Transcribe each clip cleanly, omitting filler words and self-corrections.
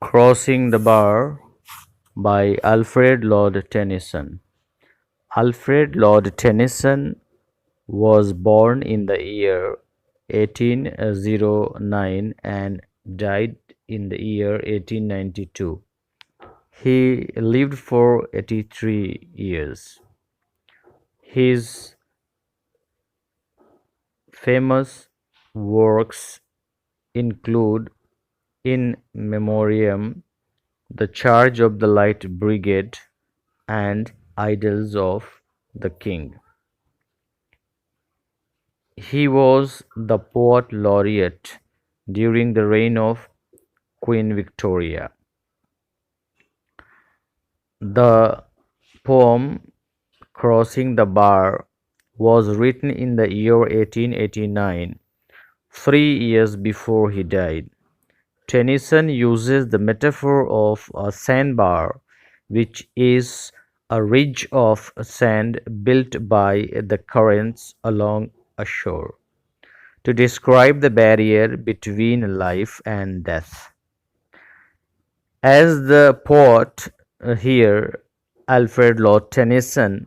Crossing the Bar by Alfred Lord Tennyson. Alfred Lord Tennyson was born in the year 1809 and died in the year 1892. He lived for 83 years. His famous works include In Memoriam, The Charge of the Light Brigade, and Idylls of the King. He was the poet laureate during the reign of Queen Victoria. The poem Crossing the Bar was written in the year 1889, 3 years before he died. Tennyson uses the metaphor of a sandbar, which is a ridge of sand built by the currents along a shore, to describe the barrier between life and death. As the poet here, Alfred Lord Tennyson,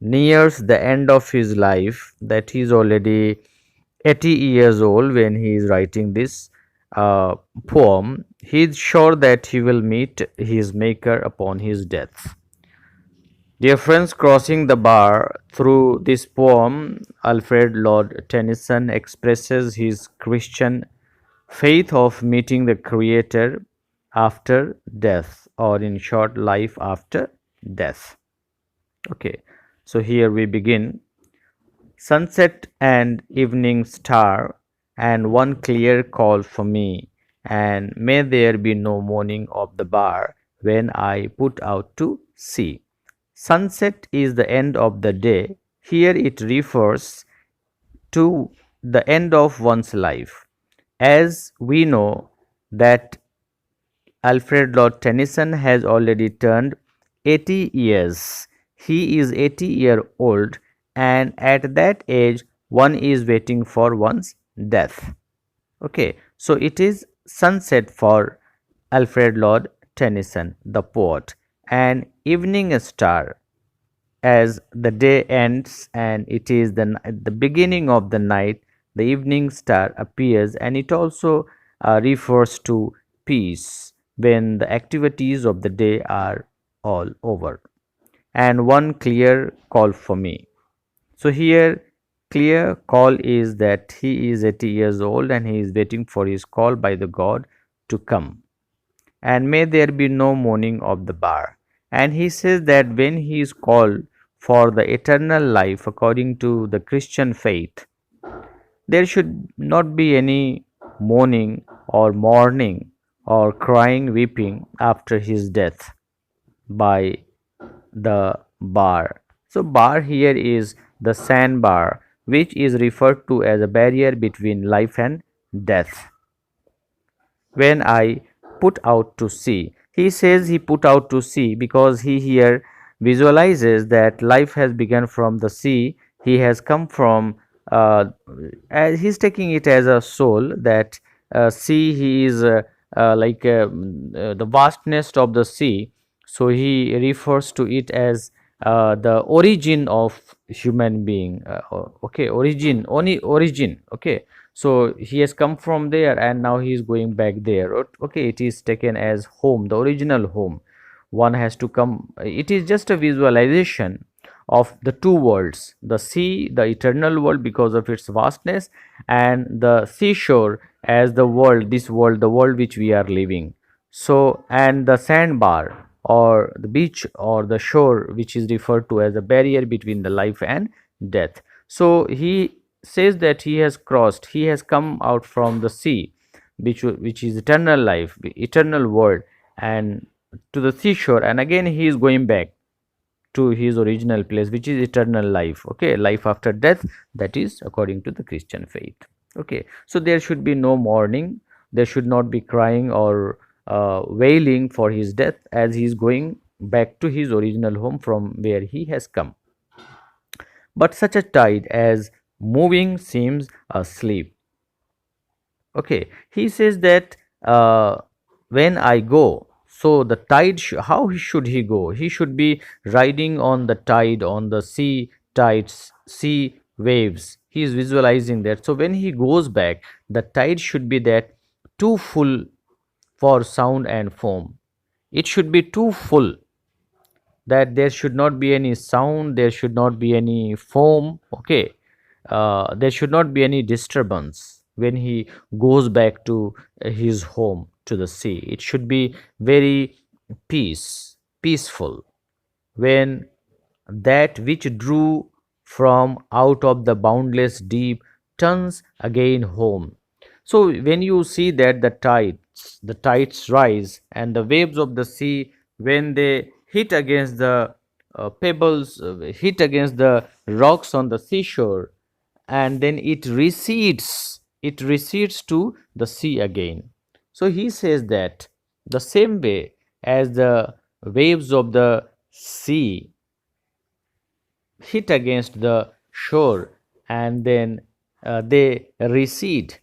nears the end of his life, that he is already 80 years old when he is writing this poem, he is sure that he will meet his maker upon his death. Dear friends, crossing the bar, through this poem, Alfred Lord Tennyson expresses his Christian faith of meeting the Creator after death, or in short, life after death. Okay, so here we begin. Sunset and evening star, and one clear call for me, and may there be no morning of the bar when I put out to sea. Sunset is the end of the day. Here it refers to the end of one's life. As we know that Alfred Lord Tennyson has already turned 80 years. He is 80-year-old, and at that age one is waiting for one's death. Okay, so it is sunset for Alfred Lord Tennyson, the poet, and evening star, as the day ends and it is the beginning of the night, the evening star appears, and it also refers to peace when the activities of the day are all over. And one clear call for me. So here clear call is that he is 80 years old and he is waiting for his call by the God to come. And may there be no mourning of the bar. And he says that when he is called for the eternal life according to the Christian faith, there should not be any mourning or mourning or crying, weeping after his death by the bar. So, bar here is the sandbar, which is referred to as a barrier between life and death. When I put out to sea, he says he put out to sea because he here visualizes that life has begun from the sea. He has come from, as he's taking it as a soul, that sea, he is like the vastness of the sea. So he refers to it as the origin of human being. Okay, origin, only origin. Okay, so he has come from there and now he is going back there. Okay, it is taken as home, the original home. One has to come, it is just a visualization of the two worlds, the sea, the eternal world because of its vastness, and the seashore as the world, this world, the world which we are living. So, and the sandbar or the beach or the shore, which is referred to as a barrier between the life and death. So he says that he has crossed, he has come out from the sea, which is eternal life, eternal world, and to the seashore, and again he is going back to his original place, which is eternal life. Okay, life after death, that is according to the Christian faith. Okay, so there should be no mourning, there should not be crying or wailing for his death, as he is going back to his original home from where he has come. But such a tide as moving seems asleep. Okay, he says that when I go. So the tide, how should he go? He should be riding on the tide, on the sea tides, sea waves. He is visualizing that. So when he goes back, the tide should be that too full for sound and foam. It should be too full that there should not be any sound, there should not be any foam. Okay, there should not be any disturbance when he goes back to his home to the sea. It should be very peaceful when that which drew from out of the boundless deep turns again home. So when you see that the tides rise and the waves of the sea, when they hit against the pebbles, hit against the rocks on the seashore, and then it recedes to the sea again. So he says that the same way as the waves of the sea hit against the shore and then they recede,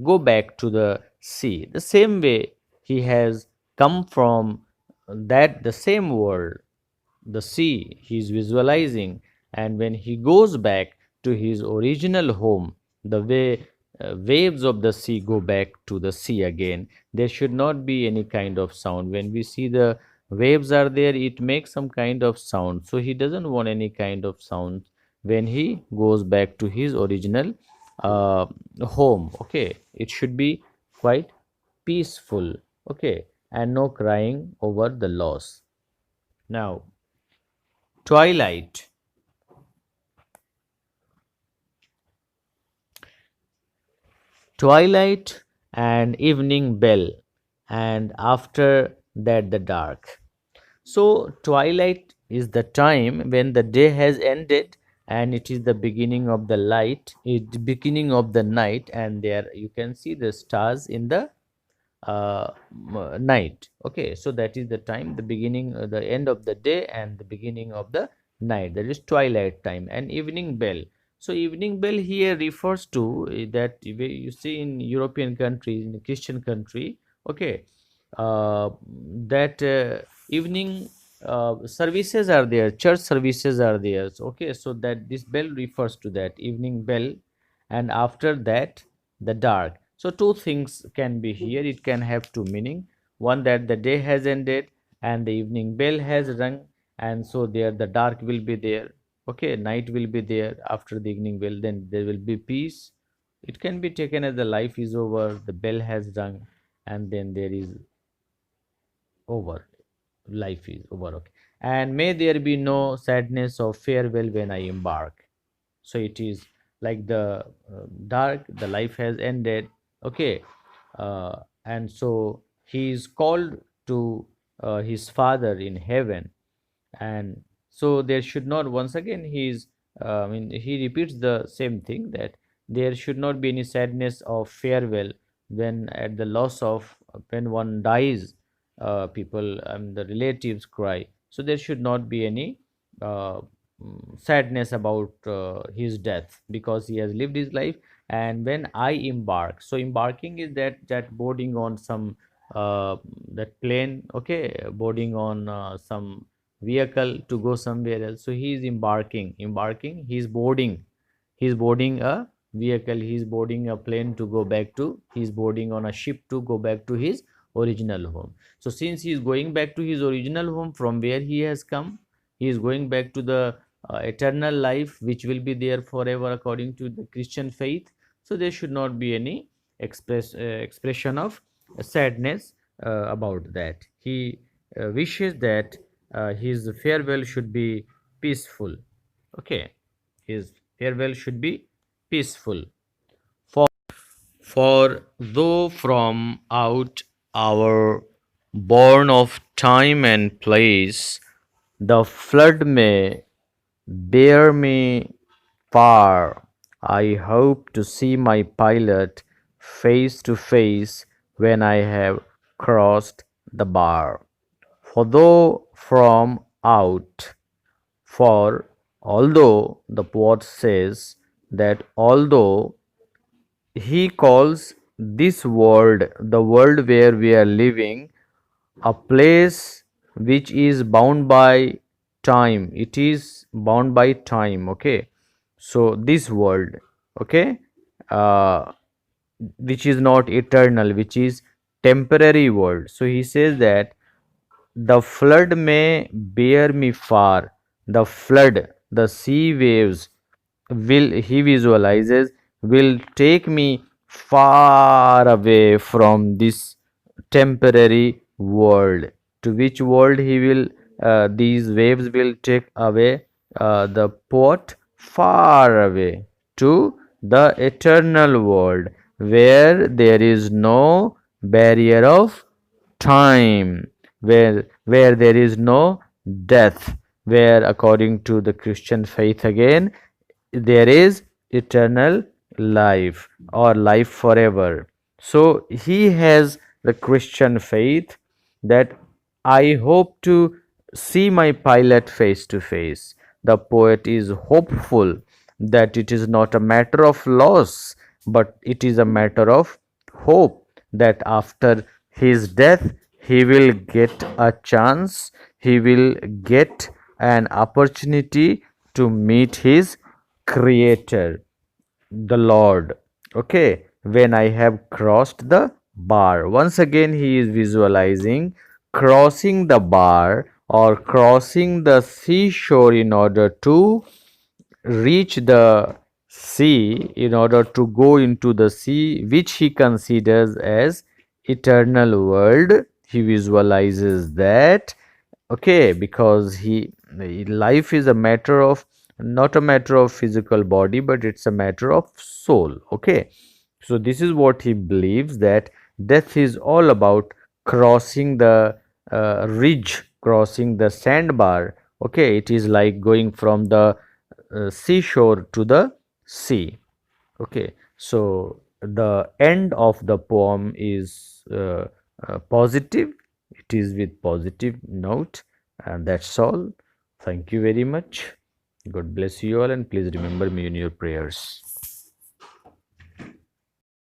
go back to the sea. The same way he has come from that, the same world, the sea he is visualizing, and when he goes back to his original home, the way waves of the sea go back to the sea again, there should not be any kind of sound. When we see the waves are there, it makes some kind of sound, so he doesn't want any kind of sound when he goes back to his original uh, home. Okay, it should be quite peaceful. Okay, and no crying over the loss. Now, twilight. Twilight and evening bell, and after that the dark. So twilight is the time when the day has ended and it is the beginning of the light, it beginning of the night, and there you can see the stars in the night. Okay, so that is the time, the beginning, the end of the day and the beginning of the night, that is twilight time. And evening bell, so evening bell here refers to that you see in European countries, in Christian country. Okay, uh, that evening services are there, church services are there. Okay, so that this bell refers to that evening bell, and after that the dark. So two things can be here, it can have two meaning. One, that the day has ended and the evening bell has rung, and so there the dark will be there. Okay, night will be there after the evening bell, then there will be peace. It can be taken as the life is over, the bell has rung, and then there is over, life is over. Okay, and may there be no sadness of farewell when I embark. So it is like the dark, the life has ended. Okay, and so he is called to his father in heaven, and so there should not, once again he is I mean he repeats the same thing, that there should not be any sadness of farewell when at the loss of, when one dies, people, the relatives cry. So there should not be any uh, sadness about his death, because he has lived his life. And when I embark, so embarking is that boarding on some that plane. Okay, boarding on some vehicle to go somewhere else. So he is embarking, he is boarding, he is boarding a vehicle, he is boarding a plane to go back to, he is boarding on a ship to go back to his original home. So since he is going back to his original home from where he has come, he is going back to the eternal life which will be there forever according to the Christian faith. So there should not be any expression of sadness about that. He wishes that his farewell should be peaceful. Okay, his farewell should be peaceful. For though from out our bourne of time and place, the flood may bear me far, I hope to see my pilot face to face when I have crossed the bar. For though from out, for although the poet says that although he calls this world, the world where we are living, a place which is bound by time. It is bound by time. Okay, so this world, okay, uh, which is not eternal, which is temporary world. So he says that the flood may bear me far. The flood, the sea waves, will, he visualizes, will take me far away from this temporary world. To which world he will, these waves will take away the poet far away to the eternal world where there is no barrier of time, where there is no death, where according to the Christian faith again there is eternal life or life forever. So he has the Christian faith that I hope to see my pilot face to face. The poet is hopeful that it is not a matter of loss, but it is a matter of hope that after his death he will get a chance, he will get an opportunity to meet his creator, the Lord. Okay, when I have crossed the bar, once again he is visualizing crossing the bar or crossing the seashore in order to reach the sea, in order to go into the sea which he considers as eternal world. He visualizes that. Okay, because he, life is a matter of, not a matter of physical body, but it's a matter of soul. Okay, so this is what he believes, that death is all about crossing the ridge, crossing the sandbar. Okay, it is like going from the seashore to the sea. Okay, so the end of the poem is positive. It is with positive note, and that's all. Thank you very much. God bless you all, and please remember me in your prayers.